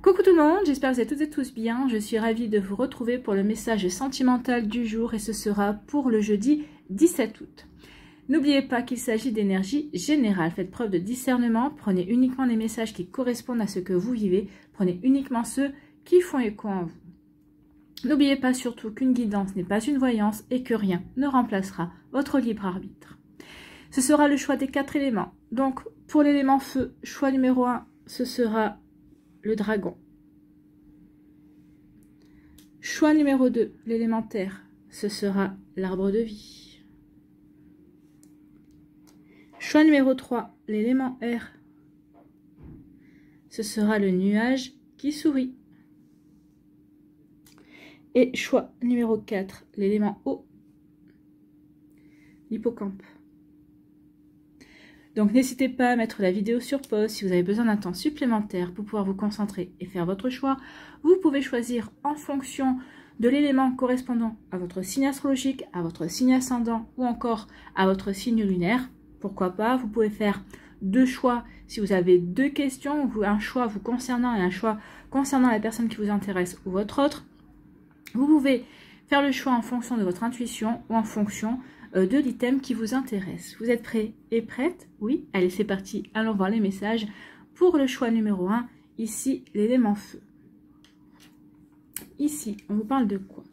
Coucou tout le monde, j'espère que vous êtes toutes et tous bien. Je suis ravie de vous retrouver pour le message sentimental du jour et ce sera pour le jeudi 17 août. N'oubliez pas qu'il s'agit d'énergie générale. Faites preuve de discernement, prenez uniquement les messages qui correspondent à ce que vous vivez, prenez uniquement ceux qui font écho en vous. N'oubliez pas surtout qu'une guidance n'est pas une voyance et que rien ne remplacera votre libre arbitre. Ce sera le choix des 4 éléments. Donc pour l'élément feu, choix numéro 1, ce sera le dragon. Choix numéro 2, l'élément terre, ce sera l'arbre de vie. Choix numéro 3, l'élément air, ce sera le nuage qui sourit. Et choix numéro 4, l'élément eau, l'hippocampe. Donc n'hésitez pas à mettre la vidéo sur pause si vous avez besoin d'un temps supplémentaire pour pouvoir vous concentrer et faire votre choix. Vous pouvez choisir en fonction de l'élément correspondant à votre signe astrologique, à votre signe ascendant ou encore à votre signe lunaire. Pourquoi pas, vous pouvez faire 2 choix si vous avez 2 questions, ou un choix vous concernant et un choix concernant la personne qui vous intéresse ou votre autre. Vous pouvez faire le choix en fonction de votre intuition ou en fonction de l'item qui vous intéresse. Vous êtes prêts et prêtes? Oui? Allez, c'est parti. Allons voir les messages pour le choix numéro 1. Ici, l'élément feu. Ici, on vous parle de quoi?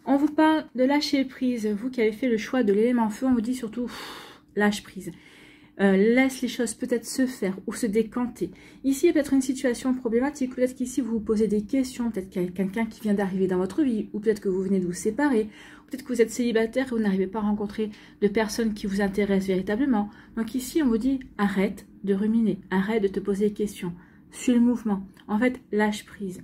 On vous parle de lâcher prise. Vous qui avez fait le choix de l'élément feu, on vous dit surtout lâche prise. Laisse les choses peut-être se faire ou se décanter. Ici, il y a peut-être une situation problématique. Peut-être qu'ici, vous vous posez des questions. Peut-être qu'il y a quelqu'un qui vient d'arriver dans votre vie. Ou peut-être que vous venez de vous séparer. Peut-être que vous êtes célibataire et vous n'arrivez pas à rencontrer de personnes qui vous intéressent véritablement. Donc ici, on vous dit arrête de ruminer. Arrête de te poser des questions. Suis le mouvement. En fait, lâche prise.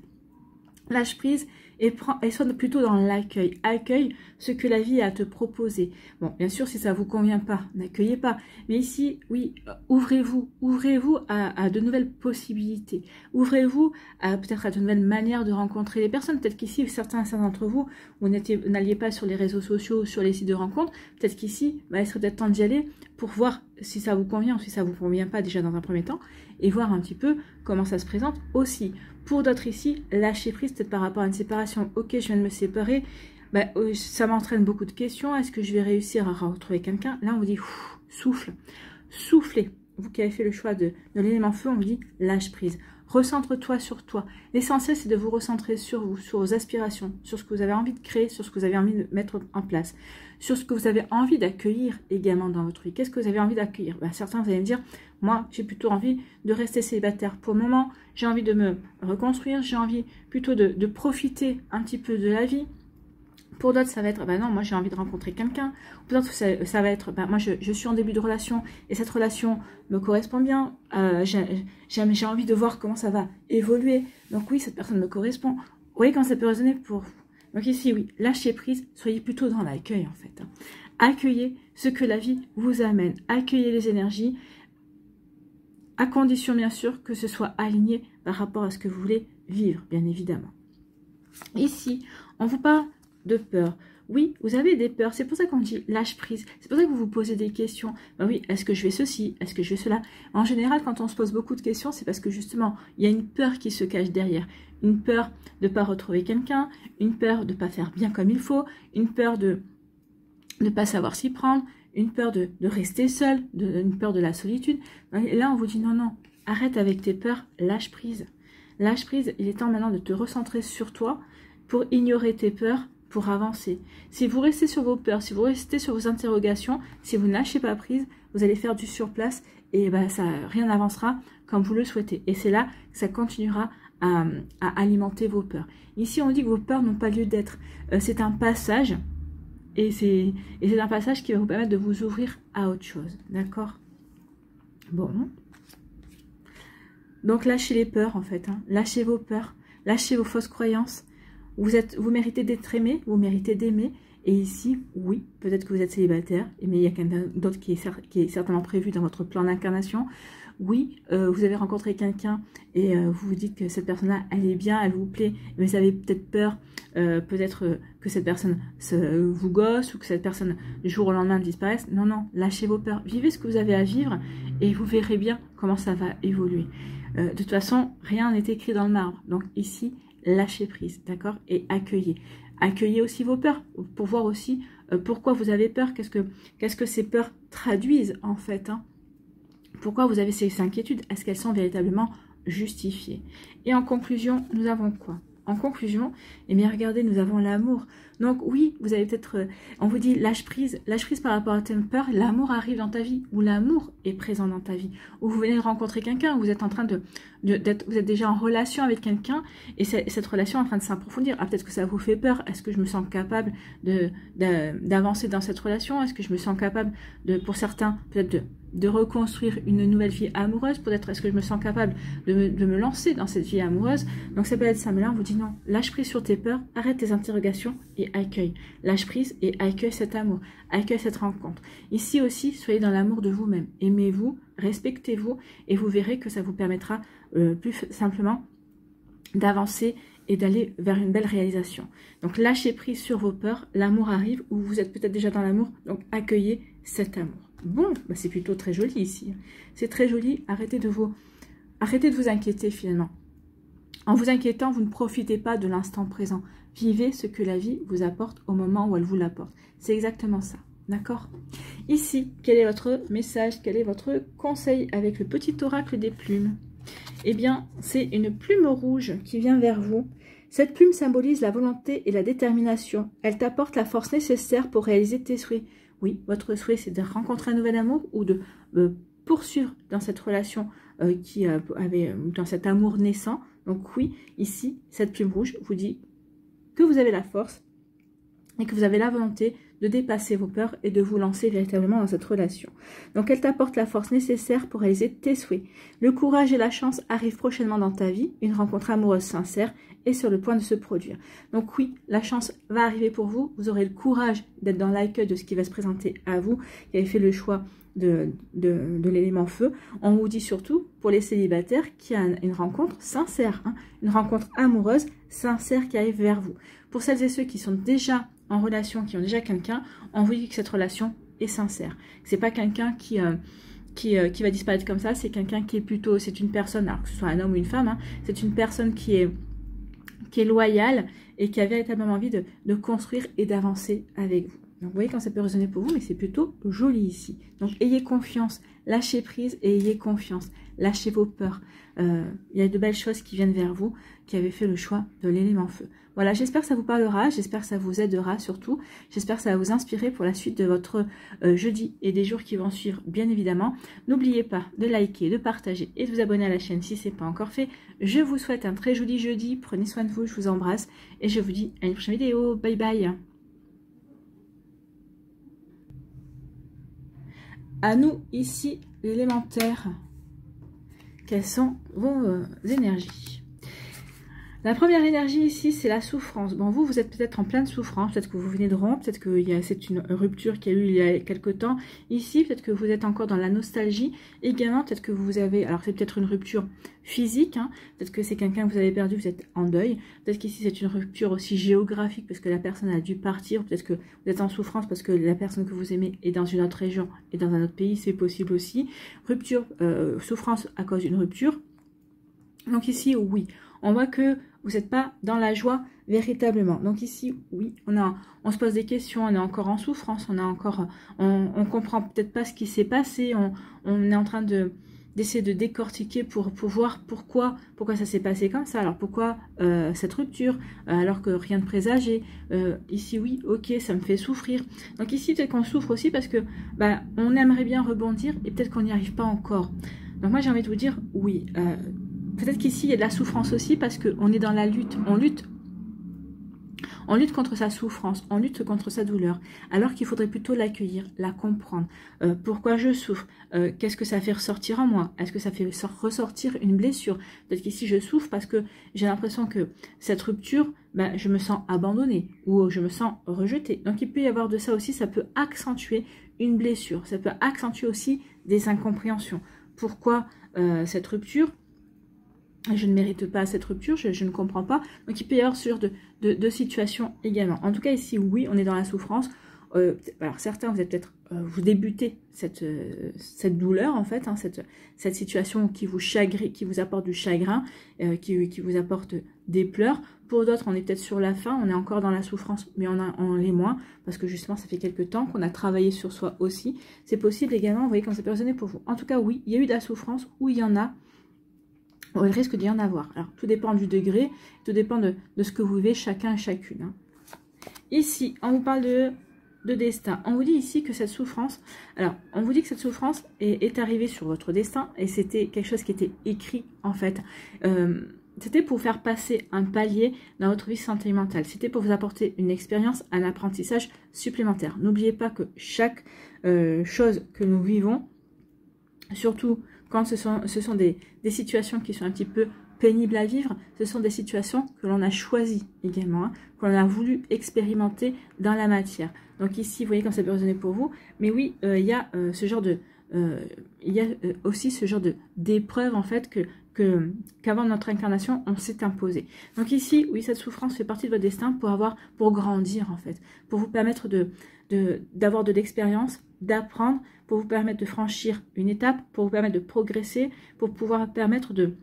Lâche prise et sois plutôt dans l'accueil. Accueille ce que la vie a à te proposer. Bon, bien sûr, si ça ne vous convient pas, n'accueillez pas. Mais ici, oui, ouvrez-vous. Ouvrez-vous à de nouvelles possibilités. Ouvrez-vous peut-être à de nouvelles manières de rencontrer les personnes. Peut-être qu'ici, certains d'entre vous, vous n'alliez pas sur les réseaux sociaux, sur les sites de rencontres. Peut-être qu'ici, il serait peut-être temps d'y aller pour voir si ça vous convient ou si ça ne vous convient pas déjà dans un premier temps. Et voir un petit peu comment ça se présente aussi. Pour d'autres ici, lâcher prise peut-être par rapport à une séparation. Ok, je viens de me séparer, ça m'entraîne beaucoup de questions. Est-ce que je vais réussir à retrouver quelqu'un? Là, on vous dit, souffle, soufflez. Vous qui avez fait le choix de l'élément feu, on vous dit, lâche prise. Recentre-toi sur toi. L'essentiel, c'est de vous recentrer sur vous, sur vos aspirations, sur ce que vous avez envie de créer, sur ce que vous avez envie de mettre en place, sur ce que vous avez envie d'accueillir également dans votre vie. Qu'est-ce que vous avez envie d'accueillir? Certains, vous allez me dire, moi, j'ai plutôt envie de rester célibataire. Pour le moment, j'ai envie de me reconstruire, j'ai envie plutôt de profiter un petit peu de la vie. Pour d'autres, ça va être, non, moi j'ai envie de rencontrer quelqu'un. Pour d'autres, ça va être, moi je suis en début de relation et cette relation me correspond bien. J'ai envie de voir comment ça va évoluer. Donc oui, cette personne me correspond. Vous voyez quand ça peut résonner pour vous. Donc ici, oui, lâchez prise, soyez plutôt dans l'accueil en fait. Accueillez ce que la vie vous amène. Accueillez les énergies, à condition bien sûr que ce soit aligné par rapport à ce que vous voulez vivre, bien évidemment. Ici, on vous parle de peur. Oui, vous avez des peurs, c'est pour ça qu'on dit lâche prise, c'est pour ça que vous vous posez des questions. Oui, est-ce que je fais ceci, est-ce que je fais cela? En général, quand on se pose beaucoup de questions, c'est parce que justement, il y a une peur qui se cache derrière. Une peur de ne pas retrouver quelqu'un, une peur de ne pas faire bien comme il faut, une peur de ne pas savoir s'y prendre, une peur de rester seul, une peur de la solitude. Et là, on vous dit non, non, arrête avec tes peurs, lâche prise. Lâche prise, il est temps maintenant de te recentrer sur toi pour ignorer tes peurs, pour avancer. Si vous restez sur vos peurs, si vous restez sur vos interrogations, si vous ne lâchez pas prise, vous allez faire du surplace et rien n'avancera comme vous le souhaitez. Et c'est là que ça continuera à alimenter vos peurs. Ici, on dit que vos peurs n'ont pas lieu d'être. C'est un passage et c'est un passage qui va vous permettre de vous ouvrir à autre chose. D'accord? Bon. Donc, lâchez les peurs, en fait. Lâchez vos peurs. Lâchez vos fausses croyances. Vous méritez d'être aimé, vous méritez d'aimer. Et ici, oui, peut-être que vous êtes célibataire, mais il y a quelqu'un d'autre qui est certainement prévu dans votre plan d'incarnation. Oui, vous avez rencontré quelqu'un et vous vous dites que cette personne-là, elle est bien, elle vous plaît, mais vous avez peut-être peur, peut-être que cette personne vous gosse ou que cette personne, du jour au lendemain, disparaisse. Non, non, lâchez vos peurs. Vivez ce que vous avez à vivre et vous verrez bien comment ça va évoluer. De toute façon, rien n'est écrit dans le marbre. Donc ici, lâchez prise, d'accord? Et accueillez. Accueillez aussi vos peurs pour voir aussi pourquoi vous avez peur, qu'est-ce que ces peurs traduisent en fait, hein? Pourquoi vous avez ces inquiétudes? Est-ce qu'elles sont véritablement justifiées? Et en conclusion, nous avons quoi? En conclusion, eh bien regardez, nous avons l'amour. Donc oui, vous avez peut-être, on vous dit lâche prise par rapport à tes peurs, l'amour arrive dans ta vie, ou l'amour est présent dans ta vie, ou vous venez de rencontrer quelqu'un, vous êtes en train vous êtes déjà en relation avec quelqu'un, et cette relation est en train de s'approfondir. Ah, peut-être que ça vous fait peur. Est-ce que je me sens capable d'avancer dans cette relation? Est-ce que je me sens capable pour certains, peut-être de reconstruire une nouvelle vie amoureuse? Peut-être est-ce que je me sens capable de me lancer dans cette vie amoureuse? Donc ça peut être ça, mais là on vous dit non, lâche prise sur tes peurs, arrête tes interrogations et accueille. Lâche prise et accueille cet amour, accueille cette rencontre. Ici aussi, soyez dans l'amour de vous-même, aimez-vous, respectez-vous, et vous verrez que ça vous permettra plus simplement d'avancer et d'aller vers une belle réalisation. Donc lâchez prise sur vos peurs, l'amour arrive, ou vous êtes peut-être déjà dans l'amour, donc accueillez cet amour. Bon, bah c'est plutôt très joli ici. C'est très joli, arrêtez de vous inquiéter finalement. En vous inquiétant, vous ne profitez pas de l'instant présent. Vivez ce que la vie vous apporte au moment où elle vous l'apporte. C'est exactement ça, d'accord? Ici, quel est votre message? Quel est votre conseil avec le petit oracle des plumes? Eh bien, c'est une plume rouge qui vient vers vous. Cette plume symbolise la volonté et la détermination. Elle t'apporte la force nécessaire pour réaliser tes souhaits. Oui, votre souhait, c'est de rencontrer un nouvel amour ou de poursuivre dans cette relation dans cet amour naissant. Donc oui, ici, cette plume rouge vous dit que vous avez la force et que vous avez la volonté de dépasser vos peurs et de vous lancer véritablement dans cette relation. Donc elle t'apporte la force nécessaire pour réaliser tes souhaits. Le courage et la chance arrivent prochainement dans ta vie. Une rencontre amoureuse sincère est sur le point de se produire. Donc oui, la chance va arriver pour vous. Vous aurez le courage d'être dans l'accueil de ce qui va se présenter à vous, qui avez fait le choix de l'élément feu. On vous dit surtout, pour les célibataires, qu'il y a une rencontre sincère, hein, une rencontre amoureuse sincère qui arrive vers vous. Pour celles et ceux qui sont déjà en relation, qui ont déjà quelqu'un, on vous dit que cette relation est sincère. C'est pas quelqu'un qui va disparaître comme ça, c'est quelqu'un qui est plutôt, c'est une personne, alors que ce soit un homme ou une femme, hein, c'est une personne qui est loyale et qui a véritablement envie de construire et d'avancer avec vous. Donc vous voyez quand ça peut résonner pour vous, mais c'est plutôt joli ici. Donc ayez confiance, lâchez prise et ayez confiance. Lâchez vos peurs. Il y a de belles choses qui viennent vers vous, qui avez fait le choix de l'élément feu. Voilà, j'espère que ça vous parlera, j'espère que ça vous aidera surtout. J'espère que ça va vous inspirer pour la suite de votre jeudi et des jours qui vont suivre, bien évidemment. N'oubliez pas de liker, de partager et de vous abonner à la chaîne si ce n'est pas encore fait. Je vous souhaite un très joli jeudi, prenez soin de vous, je vous embrasse et je vous dis à une prochaine vidéo. Bye bye. À nous, ici, l'élémentaire. Quelles sont vos énergies? La première énergie ici, c'est la souffrance. Bon, vous êtes peut-être en pleine souffrance, peut-être que vous venez de rompre, peut-être que c'est une rupture qui a eu il y a quelque temps. Ici, peut-être que vous êtes encore dans la nostalgie. Également, peut-être que vous avez, alors c'est peut-être une rupture physique, hein, peut-être que c'est quelqu'un que vous avez perdu, vous êtes en deuil. Peut-être qu'ici, c'est une rupture aussi géographique, parce que la personne a dû partir. Peut-être que vous êtes en souffrance parce que la personne que vous aimez est dans une autre région et dans un autre pays, c'est possible aussi. Rupture, souffrance à cause d'une rupture. Donc ici, oui, on voit que vous n'êtes pas dans la joie véritablement. Donc ici, oui, on se pose des questions, on est encore en souffrance, on comprend peut-être pas ce qui s'est passé, on est en train d'essayer de décortiquer pour voir pourquoi ça s'est passé comme ça. Alors pourquoi cette rupture alors que rien de présagé. Ici, oui, ok, ça me fait souffrir. Donc ici, peut-être qu'on souffre aussi parce que on aimerait bien rebondir et peut-être qu'on n'y arrive pas encore. Donc moi, j'ai envie de vous dire, oui, peut-être qu'ici, il y a de la souffrance aussi parce qu'on est dans la lutte. On lutte contre sa souffrance, on lutte contre sa douleur. Alors qu'il faudrait plutôt l'accueillir, la comprendre. Pourquoi je souffre? Qu'est-ce que ça fait ressortir en moi? Est-ce que ça fait ressortir une blessure? Peut-être qu'ici, je souffre parce que j'ai l'impression que cette rupture, je me sens abandonnée ou je me sens rejetée. Donc, il peut y avoir de ça aussi. Ça peut accentuer une blessure. Ça peut accentuer aussi des incompréhensions. Pourquoi cette rupture? Je ne mérite pas cette rupture, je ne comprends pas. Donc il peut y avoir ce genre de situation également. En tout cas ici, oui, on est dans la souffrance. Alors certains, vous êtes peut-être, vous débutez cette douleur en fait, hein, cette situation qui vous chagrine, qui vous apporte du chagrin, qui vous apporte des pleurs. Pour d'autres, on est peut-être sur la fin, on est encore dans la souffrance, mais on l'est moins, parce que justement, ça fait quelques temps qu'on a travaillé sur soi aussi. C'est possible également, vous voyez, quand ça peut résonner pour vous. En tout cas, oui, il y a eu de la souffrance, ou il y en a, il risque d'y en avoir. Alors, tout dépend du degré, tout dépend de ce que vous vivez chacun et chacune. Hein. Ici, on vous parle de destin. On vous dit ici que cette souffrance, alors, on vous dit que cette souffrance est arrivée sur votre destin, et c'était quelque chose qui était écrit, en fait. C'était pour vous faire passer un palier dans votre vie sentimentale. C'était pour vous apporter une expérience, un apprentissage supplémentaire. N'oubliez pas que chaque chose que nous vivons, surtout quand ce sont des situations qui sont un petit peu pénibles à vivre, ce sont des situations que l'on a choisies également, hein, que l'on a voulu expérimenter dans la matière. Donc ici, vous voyez comme ça peut résonner pour vous. Mais oui, il y a ce genre de... il y a aussi ce genre d'épreuve en fait qu'avant notre incarnation on s'est imposé. Donc ici oui, cette souffrance fait partie de votre destin pour grandir en fait, pour vous permettre d'avoir de l'expérience, d'apprendre, pour vous permettre de franchir une étape, pour vous permettre de progresser, pour pouvoir permettre de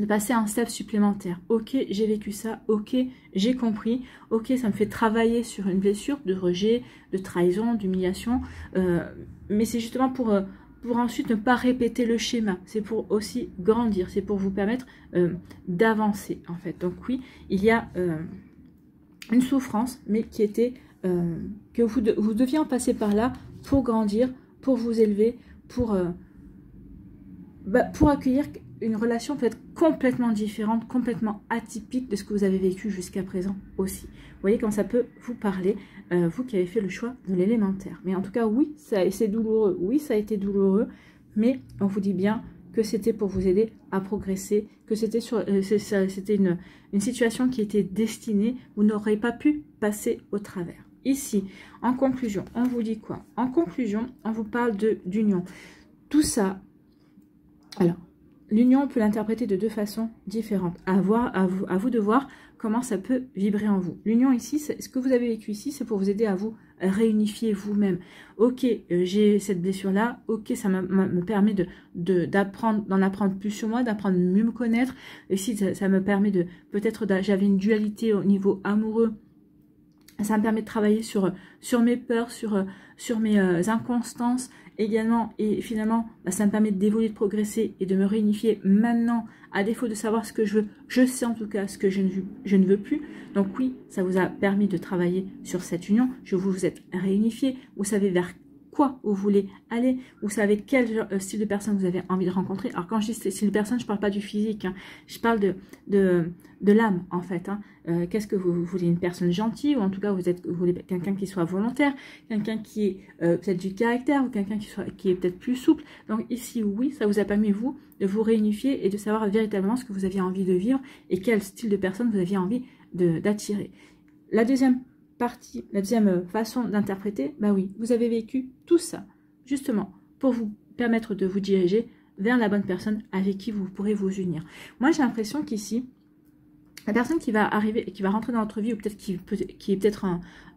passer à un step supplémentaire. Ok, j'ai vécu ça, ok, j'ai compris, ok, ça me fait travailler sur une blessure de rejet, de trahison, d'humiliation, mais c'est justement pour ensuite ne pas répéter le schéma, c'est pour aussi grandir, c'est pour vous permettre d'avancer en fait. Donc oui, il y a une souffrance, mais qui était que vous deviez en passer par là pour grandir, pour vous élever, pour accueillir une relation peut-être complètement différente, complètement atypique de ce que vous avez vécu jusqu'à présent aussi. Vous voyez quand ça peut vous parler, vous qui avez fait le choix de l'élémentaire. Mais en tout cas, oui, c'est douloureux. Oui, ça a été douloureux, mais on vous dit bien que c'était pour vous aider à progresser, que c'était une situation qui était destinée, vous n'aurez pas pu passer au travers. Ici, en conclusion, on vous dit quoi? En conclusion, on vous parle d'union. Tout ça, alors, l'union, on peut l'interpréter de deux façons différentes. À vous de voir comment ça peut vibrer en vous. L'union ici, ce que vous avez vécu ici, c'est pour vous aider à vous réunifier vous-même. Ok, j'ai cette blessure-là. Ok, ça me permet d'en apprendre plus sur moi, d'apprendre mieux me connaître. Ici, ça me permet peut-être, j'avais une dualité au niveau amoureux. Ça me permet de travailler sur mes peurs, sur mes inconstances également. Et finalement, ça me permet d'évoluer, de progresser et de me réunifier maintenant. À défaut de savoir ce que je veux, je sais en tout cas ce que je ne veux plus. Donc oui, ça vous a permis de travailler sur cette union. Vous êtes réunifié. Vous savez vers quoi vous voulez aller, vous savez quel style de personne vous avez envie de rencontrer. Alors quand je dis style de personne, je ne parle pas du physique, hein. Je parle de l'âme en fait. Hein. Qu'est-ce que vous voulez? Une personne gentille, ou en tout cas vous voulez quelqu'un qui soit volontaire, quelqu'un qui ait peut-être du caractère, ou quelqu'un qui est peut-être plus souple. Donc ici oui, ça vous a permis vous de vous réunifier et de savoir véritablement ce que vous aviez envie de vivre et quel style de personne vous aviez envie d'attirer. La deuxième partie, la deuxième façon d'interpréter, bah oui, vous avez vécu tout ça, justement, pour vous permettre de vous diriger vers la bonne personne avec qui vous pourrez vous unir. Moi, j'ai l'impression qu'ici, la personne qui va arriver, qui va rentrer dans votre vie, ou peut-être qui est peut-être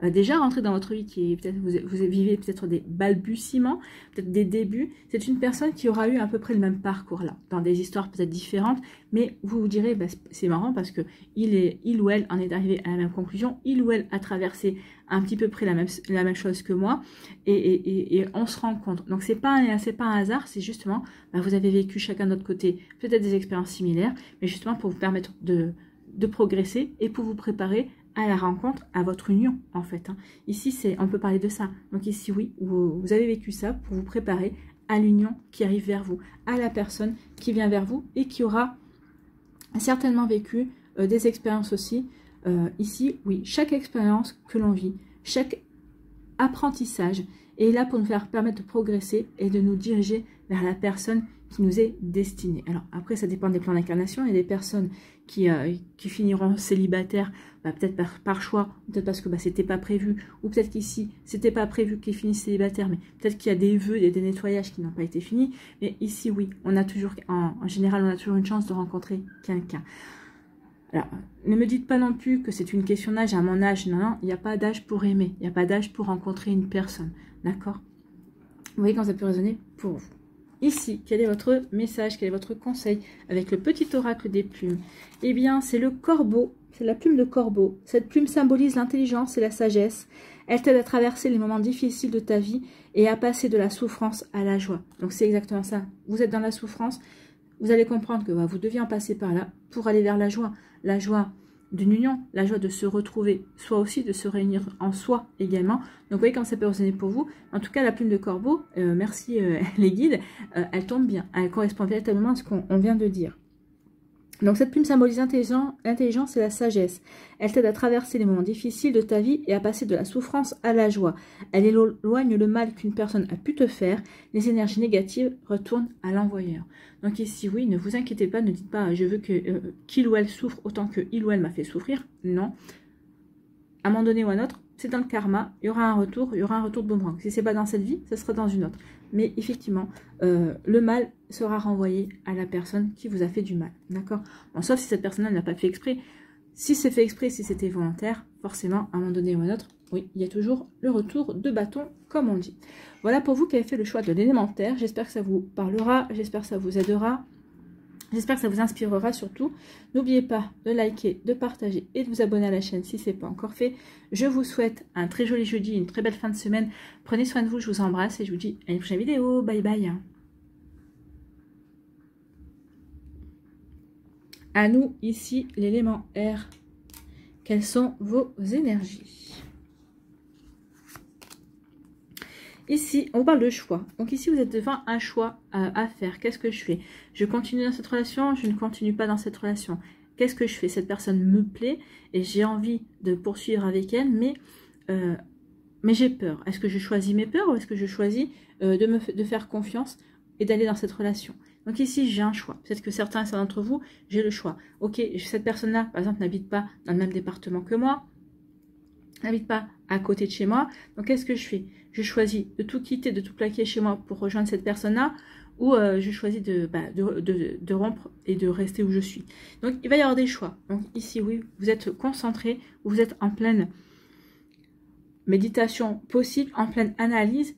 déjà rentrée dans votre vie, qui est peut-être vous vivez peut-être des balbutiements, peut-être des débuts, c'est une personne qui aura eu à peu près le même parcours là, dans des histoires peut-être différentes, mais vous vous direz, bah, c'est marrant parce que il ou elle en est arrivé à la même conclusion, il ou elle a traversé un petit peu près la même chose que moi, et on se rend compte. Donc c'est pas un hasard, c'est justement, bah, vous avez vécu chacun de notre côté peut-être des expériences similaires, mais justement pour vous permettre de progresser et pour vous préparer à la rencontre, à votre union en fait. Hein. Ici, on peut parler de ça. Donc ici, oui, vous avez vécu ça pour vous préparer à l'union qui arrive vers vous, à la personne qui vient vers vous et qui aura certainement vécu des expériences aussi. Ici, oui, chaque expérience que l'on vit, chaque apprentissage est là pour nous faire permettre de progresser et de nous diriger vers la personne qui nous est destinée. Alors après, ça dépend des plans d'incarnation. Il y a des personnes qui finiront célibataires, bah, peut-être par choix, peut-être parce que bah, c'était pas prévu, ou peut-être qu'ici, c'était pas prévu qu'ils finissent célibataires, mais peut-être qu'il y a des vœux et des nettoyages qui n'ont pas été finis. Mais ici, oui, on a toujours, en général, on a toujours une chance de rencontrer quelqu'un. Alors, ne me dites pas non plus que c'est une question d'âge, à mon âge. Non, non, il n'y a pas d'âge pour aimer. Il n'y a pas d'âge pour rencontrer une personne. D'accord? Vous voyez quand ça peut résonner pour vous. Ici, quel est votre message? Quel est votre conseil avec le petit oracle des plumes? Eh bien, c'est le corbeau. C'est la plume de corbeau. Cette plume symbolise l'intelligence et la sagesse. Elle t'aide à traverser les moments difficiles de ta vie et à passer de la souffrance à la joie. Donc, c'est exactement ça. Vous êtes dans la souffrance. Vous allez comprendre que vous deviez en passer par là pour aller vers la joie. La joie d'une union, la joie de se retrouver, soit aussi de se réunir en soi également. Donc vous voyez comme ça peut résonner pour vous. En tout cas, la plume de corbeau, merci les guides, elle tombe bien. Elle correspond véritablement à ce qu'on vient de dire. Donc cette plume symbolise l'intelligence et la sagesse. Elle t'aide à traverser les moments difficiles de ta vie et à passer de la souffrance à la joie. Elle éloigne le mal qu'une personne a pu te faire. Les énergies négatives retournent à l'envoyeur. Donc ici, oui, ne vous inquiétez pas, ne dites pas « je veux que qu'il ou elle souffre autant que il ou elle m'a fait souffrir ». Non. À un moment donné ou à un autre, c'est dans le karma, il y aura un retour de boomerang. Si ce n'est pas dans cette vie, ce sera dans une autre. Mais effectivement, le mal sera renvoyé à la personne qui vous a fait du mal. D'accord? Bon, sauf si cette personne n'a pas fait exprès. Si c'est fait exprès, si c'était volontaire, forcément, à un moment donné ou à un autre, oui, il y a toujours le retour de bâton, comme on dit. Voilà pour vous qui avez fait le choix de l'élémentaire. J'espère que ça vous parlera, j'espère que ça vous aidera. J'espère que ça vous inspirera surtout. N'oubliez pas de liker, de partager et de vous abonner à la chaîne si ce n'est pas encore fait. Je vous souhaite un très joli jeudi, une très belle fin de semaine. Prenez soin de vous, je vous embrasse et je vous dis à une prochaine vidéo. Bye bye. À nous, ici, l'élément air. Quelles sont vos énergies? Ici, on parle de choix. Donc ici, vous êtes devant un choix à faire. Qu'est-ce que je fais? Je continue dans cette relation, je ne continue pas dans cette relation. Qu'est-ce que je fais? Cette personne me plaît et j'ai envie de poursuivre avec elle, mais j'ai peur. Est-ce que je choisis mes peurs ou est-ce que je choisis de faire confiance et d'aller dans cette relation? Donc ici, j'ai un choix. Peut-être que certains d'entre vous, j'ai le choix. Ok, cette personne-là, par exemple, n'habite pas dans le même département que moi, n'habite pas à côté de chez moi. Donc, qu'est-ce que je fais? Je choisis de tout quitter, de tout plaquer chez moi pour rejoindre cette personne-là, ou je choisis de rompre et de rester où je suis. Donc, il va y avoir des choix. Donc, ici, oui, vous êtes concentré, vous êtes en pleine méditation possible, en pleine analyse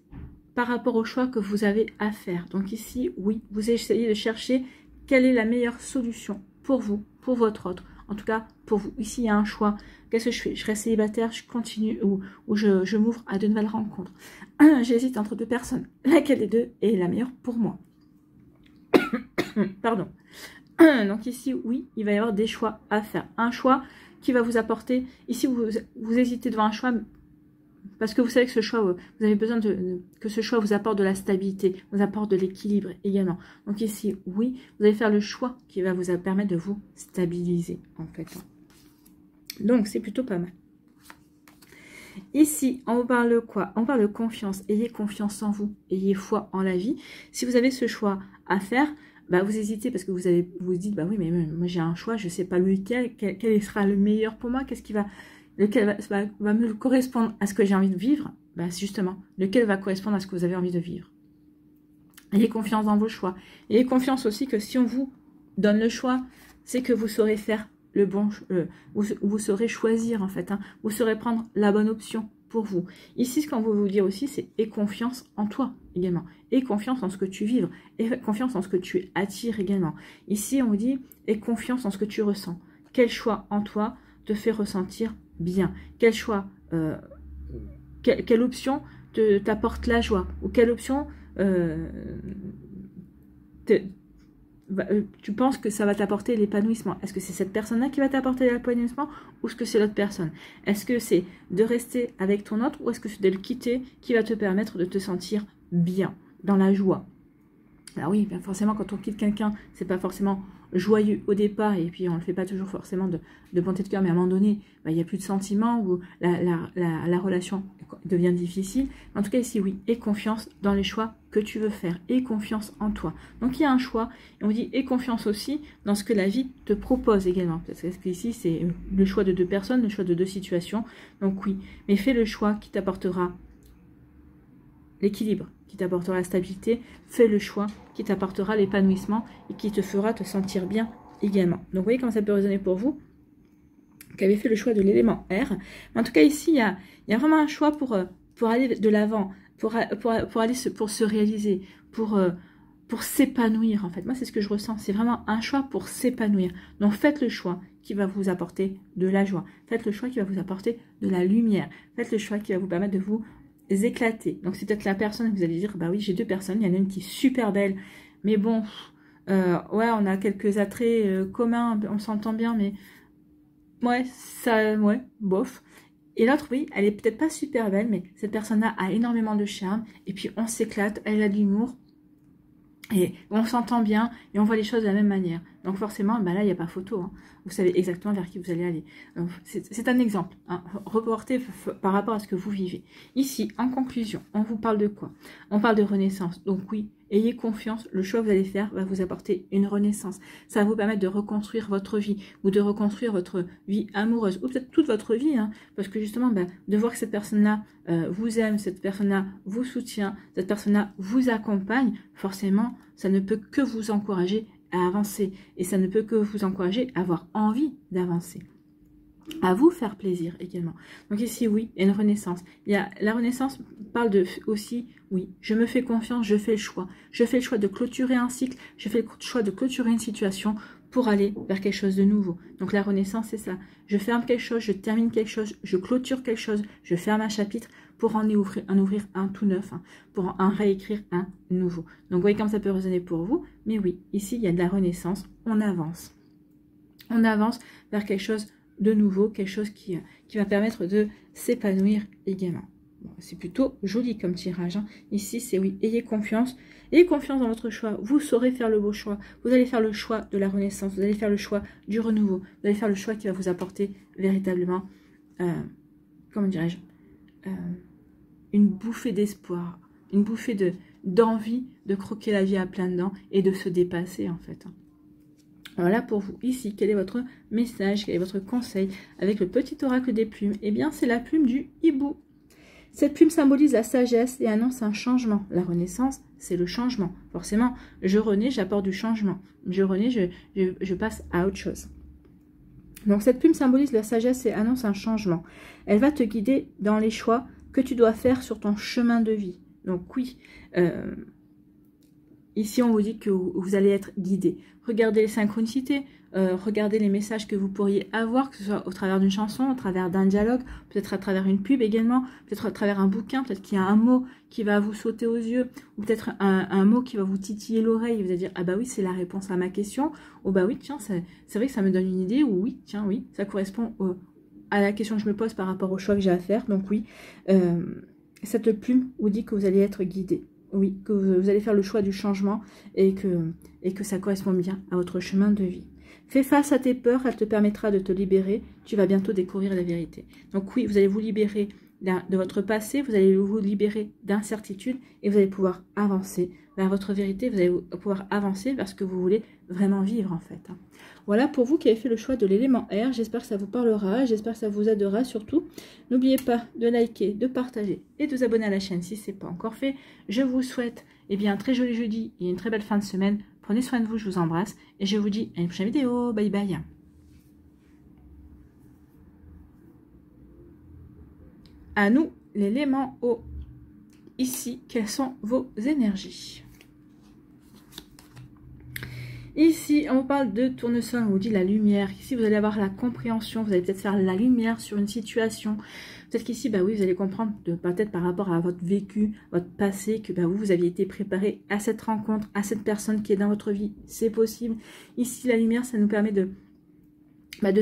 par rapport au choix que vous avez à faire. Donc, ici, oui, vous essayez de chercher quelle est la meilleure solution pour vous, pour votre autre. En tout cas, pour vous. Ici, il y a un choix. Qu'est-ce que je fais? Je reste célibataire, je continue ou je m'ouvre à de nouvelles rencontres. J'hésite entre deux personnes. Laquelle des deux est la meilleure pour moi? Pardon. Donc ici, oui, il va y avoir des choix à faire. Un choix qui va vous apporter... Ici, vous hésitez devant un choix parce que vous savez que ce choix, vous avez besoin que ce choix vous apporte de la stabilité, vous apporte de l'équilibre également. Donc ici, oui, vous allez faire le choix qui va vous permettre de vous stabiliser, en fait. Donc, c'est plutôt pas mal. Ici, on parle quoi? On parle de confiance. Ayez confiance en vous. Ayez foi en la vie. Si vous avez ce choix à faire, bah, vous hésitez parce que vous dites, bah oui, mais moi j'ai un choix, je ne sais pas lequel, quel sera le meilleur pour moi, lequel va me correspondre à ce que j'ai envie de vivre. Bah, justement, lequel va correspondre à ce que vous avez envie de vivre. Ayez confiance dans vos choix. Ayez confiance aussi que si on vous donne le choix, c'est que vous saurez faire le bon, vous saurez choisir en fait, hein, vous saurez prendre la bonne option pour vous. Ici, ce qu'on veut vous dire aussi, c'est aie confiance en toi également, aie confiance en ce que tu vibres, aie confiance en ce que tu attires également. Ici, on vous dit aie confiance en ce que tu ressens. Quel choix en toi te fait ressentir bien? Quel choix, quelle option t'apporte la joie? Ou quelle option tu penses que ça va t'apporter l'épanouissement? Est-ce que c'est cette personne-là qui va t'apporter l'épanouissement ou est-ce que c'est l'autre personne? Est-ce que c'est de rester avec ton autre ou est-ce que c'est de le quitter qui va te permettre de te sentir bien, dans la joie? Alors oui, bien forcément, quand on quitte quelqu'un, c'est pas forcément joyeux au départ et puis on le fait pas toujours forcément de bonté de cœur, mais à un moment donné, bah, il n'y a plus de sentiments ou la relation devient difficile. En tout cas ici, oui, aie confiance dans les choix que tu veux faire, aie confiance en toi. Donc il y a un choix, et on dit aie confiance aussi dans ce que la vie te propose également. Parce que ici, c'est le choix de deux personnes, le choix de deux situations. Donc oui, mais fais le choix qui t'apportera l'équilibre, qui t'apportera la stabilité, fais le choix qui t'apportera l'épanouissement et qui te fera te sentir bien également. Donc vous voyez comment ça peut résonner pour vous. qui avait fait le choix de l'élément R. Mais en tout cas, ici, il y a vraiment un choix pour aller de l'avant, pour se réaliser, pour s'épanouir, en fait. Moi, c'est ce que je ressens. C'est vraiment un choix pour s'épanouir. Donc, faites le choix qui va vous apporter de la joie. Faites le choix qui va vous apporter de la lumière. Faites le choix qui va vous permettre de vous éclater. Donc, c'est peut-être la personne que vous allez dire, bah oui, j'ai deux personnes. Il y en a une qui est super belle, mais bon, ouais, on a quelques attraits communs, on s'entend bien, mais ouais, bof. Et l'autre, oui, elle est peut-être pas super belle, mais cette personne-là a énormément de charme. Et puis, on s'éclate, elle a de l'humour. Et on s'entend bien et on voit les choses de la même manière. Donc forcément, bah là, il n'y a pas photo. Hein. Vous savez exactement vers qui vous allez aller. C'est un exemple. Hein, reporté par rapport à ce que vous vivez. Ici, en conclusion, on vous parle de quoi? On parle de renaissance. Donc oui, ayez confiance. Le choix que vous allez faire va vous apporter une renaissance. Ça va vous permettre de reconstruire votre vie ou de reconstruire votre vie amoureuse ou peut-être toute votre vie. Hein, parce que justement, bah, de voir que cette personne-là vous aime, cette personne-là vous soutient, cette personne-là vous accompagne, forcément, ça ne peut que vous encourager à avancer. Et ça ne peut que vous encourager à avoir envie d'avancer. À vous faire plaisir également. Donc ici, oui, il y a une renaissance. La renaissance parle de aussi, oui, je me fais confiance, je fais le choix. Je fais le choix de clôturer un cycle, je fais le choix de clôturer une situation pour aller vers quelque chose de nouveau. Donc la renaissance, c'est ça. Je ferme quelque chose, je termine quelque chose, je clôture quelque chose, je ferme un chapitre pour en ouvrir un tout neuf, hein, pour en réécrire un nouveau. Donc vous voyez comme ça peut résonner pour vous. Mais oui, ici, il y a de la renaissance, on avance. On avance vers quelque chose de nouveau, quelque chose qui va permettre de s'épanouir également. Bon, c'est plutôt joli comme tirage. Hein. Ici, c'est oui, ayez confiance dans votre choix. Vous saurez faire le beau choix. Vous allez faire le choix de la renaissance. Vous allez faire le choix du renouveau. Vous allez faire le choix qui va vous apporter véritablement, comment dirais-je, une bouffée d'espoir, une bouffée d'envie de croquer la vie à pleines dents et de se dépasser en fait. Voilà pour vous. Ici, quel est votre message, quel est votre conseil avec le petit oracle des plumes? Eh bien, c'est la plume du hibou. Cette plume symbolise la sagesse et annonce un changement. La renaissance, c'est le changement. Forcément, je renais, j'apporte du changement. Je renais, je passe à autre chose. Donc, cette plume symbolise la sagesse et annonce un changement. Elle va te guider dans les choix que tu dois faire sur ton chemin de vie. Donc, oui, ici, on vous dit que vous allez être guidé. Regardez les synchronicités, regardez les messages que vous pourriez avoir, que ce soit au travers d'une chanson, au travers d'un dialogue, peut-être à travers une pub également, peut-être à travers un bouquin, peut-être qu'il y a un mot qui va vous sauter aux yeux, ou peut-être un mot qui va vous titiller l'oreille et vous allez dire « Ah bah oui, c'est la réponse à ma question » ou « Bah oui, tiens, c'est vrai que ça me donne une idée » ou « Oui, tiens, oui, ça correspond à la question que je me pose par rapport au choix que j'ai à faire. » Donc oui, cette plume vous dit que vous allez être guidé. Oui, que vous allez faire le choix du changement et que ça correspond bien à votre chemin de vie. Fais face à tes peurs, elle te permettra de te libérer. Tu vas bientôt découvrir la vérité. Donc oui, vous allez vous libérer de votre passé, vous allez vous libérer d'incertitudes et vous allez pouvoir avancer vers votre vérité. Vous allez pouvoir avancer vers ce que vous voulez vraiment vivre en fait. Voilà pour vous qui avez fait le choix de l'élément R. J'espère que ça vous parlera, j'espère que ça vous aidera surtout. N'oubliez pas de liker, de partager et de vous abonner à la chaîne si ce n'est pas encore fait. Je vous souhaite un très joli jeudi et une très belle fin de semaine. Prenez soin de vous, je vous embrasse et je vous dis à une prochaine vidéo. Bye bye. À nous, l'élément eau. Ici, quelles sont vos énergies? Ici, on parle de tournesol, on vous dit la lumière. Ici, vous allez avoir la compréhension, vous allez peut-être faire la lumière sur une situation. Peut-être qu'ici, bah oui, vous allez comprendre, peut-être par rapport à votre vécu, votre passé, que bah, vous aviez été préparé à cette rencontre, à cette personne qui est dans votre vie. C'est possible. Ici, la lumière, ça nous permet de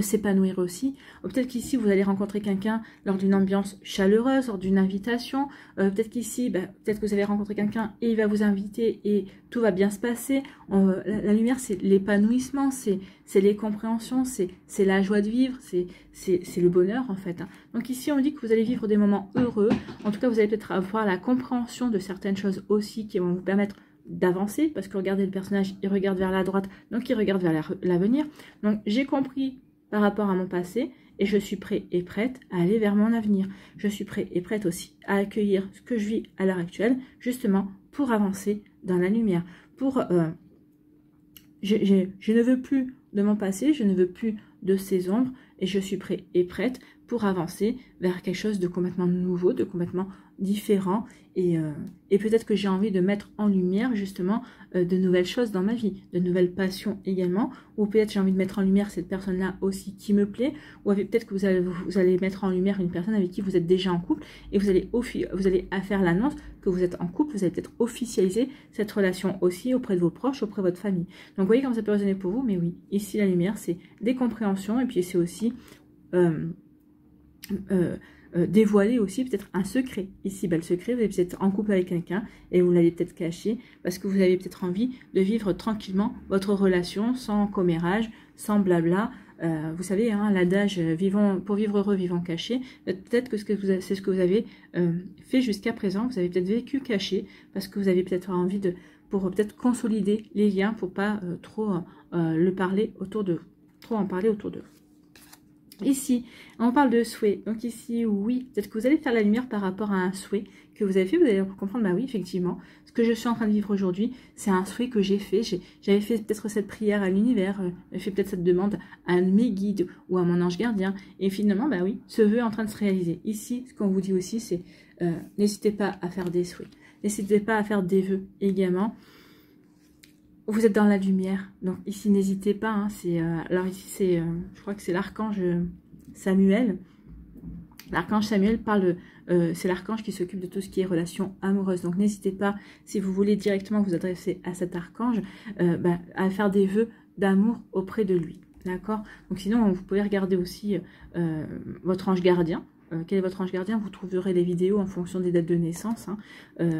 s'épanouir aussi. Peut-être qu'ici, vous allez rencontrer quelqu'un lors d'une ambiance chaleureuse, lors d'une invitation. Peut-être qu'ici, peut-être que vous avez rencontré quelqu'un et il va vous inviter et tout va bien se passer. La lumière, c'est l'épanouissement, c'est les compréhensions, c'est la joie de vivre, c'est le bonheur en fait. Hein. Donc ici, on dit que vous allez vivre des moments heureux. En tout cas, vous allez peut-être avoir la compréhension de certaines choses aussi qui vont vous permettre d'avancer, parce que regardez le personnage, il regarde vers la droite, donc il regarde vers l'avenir. Donc j'ai compris par rapport à mon passé et je suis prêt et prête à aller vers mon avenir. Je suis prêt et prête aussi à accueillir ce que je vis à l'heure actuelle, justement pour avancer dans la lumière. Je ne veux plus de mon passé, je ne veux plus de ces ombres et je suis prêt et prête pour avancer vers quelque chose de complètement nouveau, de complètement différent et peut-être que j'ai envie de mettre en lumière justement de nouvelles choses dans ma vie, de nouvelles passions également, ou peut-être j'ai envie de mettre en lumière cette personne-là aussi qui me plaît, ou peut-être que vous allez mettre en lumière une personne avec qui vous êtes déjà en couple et vous allez faire l'annonce que vous êtes en couple, vous allez peut-être officialiser cette relation aussi auprès de vos proches, auprès de votre famille. Donc vous voyez comme ça peut résonner pour vous, mais oui, ici la lumière c'est des compréhensions et puis c'est aussi dévoiler aussi peut-être un secret. Ici, le secret, vous êtes peut-être en couple avec quelqu'un et vous l'avez peut-être caché parce que vous avez peut-être envie de vivre tranquillement votre relation sans commérage, sans blabla. Vous savez, hein, l'adage pour vivre heureux, vivons caché. Peut-être que c'est ce que vous avez fait jusqu'à présent. Vous avez peut-être vécu caché parce que vous avez peut-être envie pour peut-être consolider les liens pour pas trop en parler autour de vous. Ici, on parle de souhait. Donc ici, oui, peut-être que vous allez faire la lumière par rapport à un souhait que vous avez fait. Vous allez comprendre, bah oui, effectivement, ce que je suis en train de vivre aujourd'hui, c'est un souhait que j'ai fait. J'avais fait peut-être cette prière à l'univers, j'ai fait peut-être cette demande à un de mes guides ou à mon ange gardien. Et finalement, bah oui, ce vœu est en train de se réaliser. Ici, ce qu'on vous dit aussi, c'est n'hésitez pas à faire des souhaits. N'hésitez pas à faire des vœux également. Vous êtes dans la lumière, donc ici n'hésitez pas, hein, alors ici c'est, je crois que c'est l'archange Samuel. L'archange Samuel parle, c'est l'archange qui s'occupe de tout ce qui est relations amoureuses, donc n'hésitez pas, si vous voulez directement vous adresser à cet archange, à faire des vœux d'amour auprès de lui, d'accord? Donc sinon vous pouvez regarder aussi votre ange gardien. Quel est votre ange gardien? Vous trouverez les vidéos en fonction des dates de naissance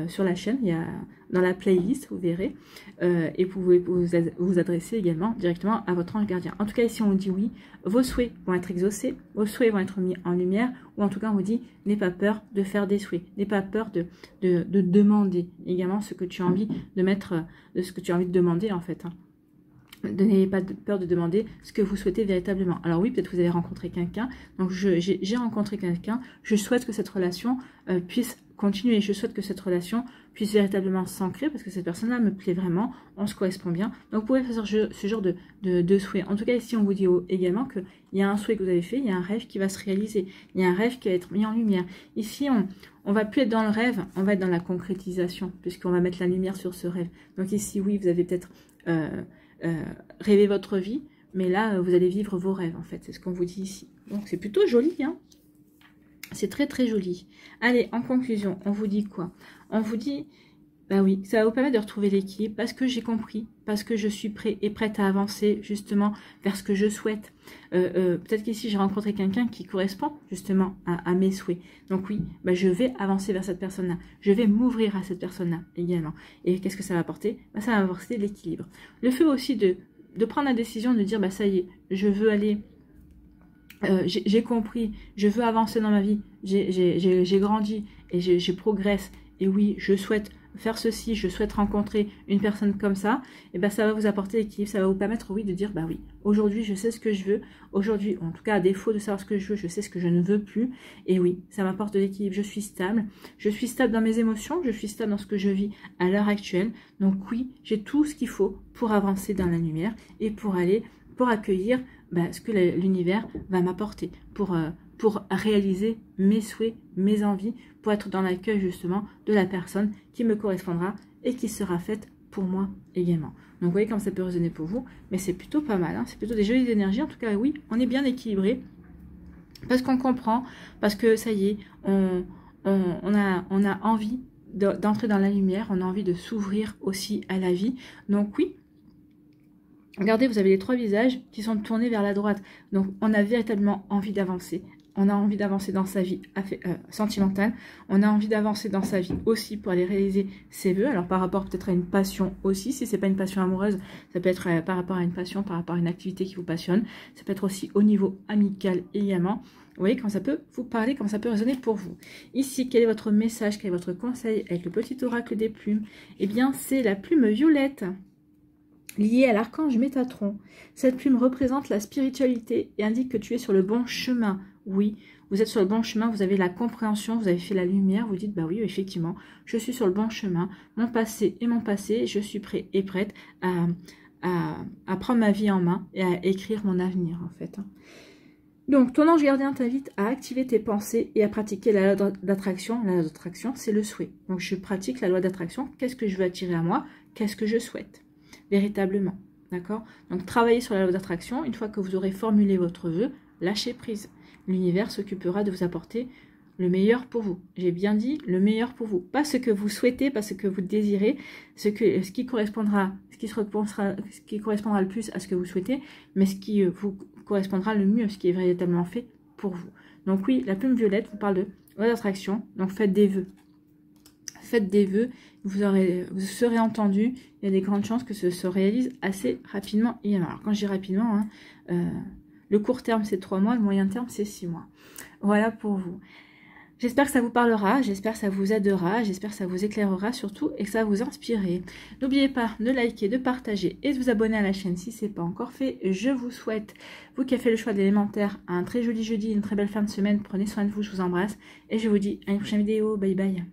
sur la chaîne, il y a dans la playlist, vous verrez, et vous pouvez vous adresser également directement à votre ange gardien. En tout cas, ici on dit oui, vos souhaits vont être exaucés, vos souhaits vont être mis en lumière, ou en tout cas on vous dit, n'aie pas peur de faire des souhaits, n'aie pas peur de demander également ce que tu as envie de mettre, de ce que tu as envie de demander en fait. N'ayez pas peur de demander ce que vous souhaitez véritablement. Alors oui, peut-être que vous avez rencontré quelqu'un. Donc j'ai rencontré quelqu'un. Je souhaite que cette relation puisse continuer. Je souhaite que cette relation puisse véritablement s'ancrer parce que cette personne-là me plaît vraiment. On se correspond bien. Donc vous pouvez faire ce genre de souhait. En tout cas, ici, on vous dit également qu'il y a un souhait que vous avez fait. Il y a un rêve qui va se réaliser. Il y a un rêve qui va être mis en lumière. Ici, on va plus être dans le rêve. On va être dans la concrétisation puisqu'on va mettre la lumière sur ce rêve. Donc ici, oui, vous avez peut-être... rêver votre vie, mais là vous allez vivre vos rêves en fait, c'est ce qu'on vous dit ici. Donc c'est plutôt joli, hein, c'est très très joli. Allez, en conclusion, on vous dit quoi? On vous dit, bah oui, ça va vous permettre de retrouver l'équilibre parce que j'ai compris, parce que je suis prêt et prête à avancer justement vers ce que je souhaite. Peut-être qu'ici j'ai rencontré quelqu'un qui correspond justement à mes souhaits. Donc oui, bah, je vais avancer vers cette personne-là. Je vais m'ouvrir à cette personne-là également. Et qu'est-ce que ça va apporter? Bah, ça va apporter l'équilibre. Le fait aussi de prendre la décision de dire, bah ça y est, je veux aller... j'ai compris, je veux avancer dans ma vie, j'ai grandi et je progresse. Et oui, je souhaite faire ceci, je souhaite rencontrer une personne comme ça, et ben ça va vous apporter l'équilibre, ça va vous permettre, oui, de dire, bah oui, aujourd'hui je sais ce que je veux, aujourd'hui, en tout cas à défaut de savoir ce que je veux, je sais ce que je ne veux plus, et oui, ça m'apporte de l'équilibre, je suis stable dans mes émotions, je suis stable dans ce que je vis à l'heure actuelle, donc oui, j'ai tout ce qu'il faut pour avancer dans la lumière, et pour accueillir ce que l'univers va m'apporter, pour réaliser mes souhaits, mes envies, pour être dans l'accueil justement de la personne qui me correspondra et qui sera faite pour moi également. Donc vous voyez comme ça peut résonner pour vous, mais c'est plutôt pas mal, hein, c'est plutôt des jolies énergies, en tout cas oui, on est bien équilibré, parce qu'on comprend, parce que ça y est, on a envie d'entrer dans la lumière, on a envie de s'ouvrir aussi à la vie, donc oui, regardez, vous avez les trois visages qui sont tournés vers la droite. Donc, on a véritablement envie d'avancer. On a envie d'avancer dans sa vie sentimentale. On a envie d'avancer dans sa vie aussi pour aller réaliser ses vœux. Alors, par rapport peut-être à une passion aussi. Si ce n'est pas une passion amoureuse, ça peut être par rapport à une passion, par rapport à une activité qui vous passionne. Ça peut être aussi au niveau amical également. Vous voyez comment ça peut vous parler, comment ça peut résonner pour vous. Ici, quel est votre message, quel est votre conseil avec le petit oracle des plumes? Eh bien, c'est la plume violette, lié à l'archange Métatron. Cette plume représente la spiritualité et indique que tu es sur le bon chemin. Oui, vous êtes sur le bon chemin, vous avez la compréhension, vous avez fait la lumière, vous dites, bah oui, effectivement, je suis sur le bon chemin, mon passé est mon passé, je suis prêt et prête à prendre ma vie en main et à écrire mon avenir en fait. Donc, ton ange gardien t'invite à activer tes pensées et à pratiquer la loi d'attraction. La loi d'attraction, c'est le souhait. Donc, je pratique la loi d'attraction. Qu'est-ce que je veux attirer à moi? Qu'est-ce que je souhaite? Véritablement. D'accord? Donc, travaillez sur la loi d'attraction. Une fois que vous aurez formulé votre vœu, lâchez prise. L'univers s'occupera de vous apporter le meilleur pour vous. J'ai bien dit le meilleur pour vous. Pas ce que vous souhaitez, pas ce que vous désirez, ce qui correspondra le plus à ce que vous souhaitez, mais ce qui vous correspondra le mieux, ce qui est véritablement fait pour vous. Donc oui, la plume violette vous parle de loi d'attraction. Donc faites des vœux. Faites des vœux, vous serez entendu. Il y a des grandes chances que ce se réalise assez rapidement. Alors quand je dis rapidement, le court terme c'est 3 mois, le moyen terme c'est 6 mois. Voilà pour vous. J'espère que ça vous parlera, j'espère que ça vous aidera, j'espère que ça vous éclairera surtout et que ça va vous inspirer. N'oubliez pas de liker, de partager et de vous abonner à la chaîne si ce n'est pas encore fait. Je vous souhaite, vous qui avez fait le choix de l'élémentaire, un très joli jeudi, une très belle fin de semaine. Prenez soin de vous, je vous embrasse et je vous dis à une prochaine vidéo. Bye bye.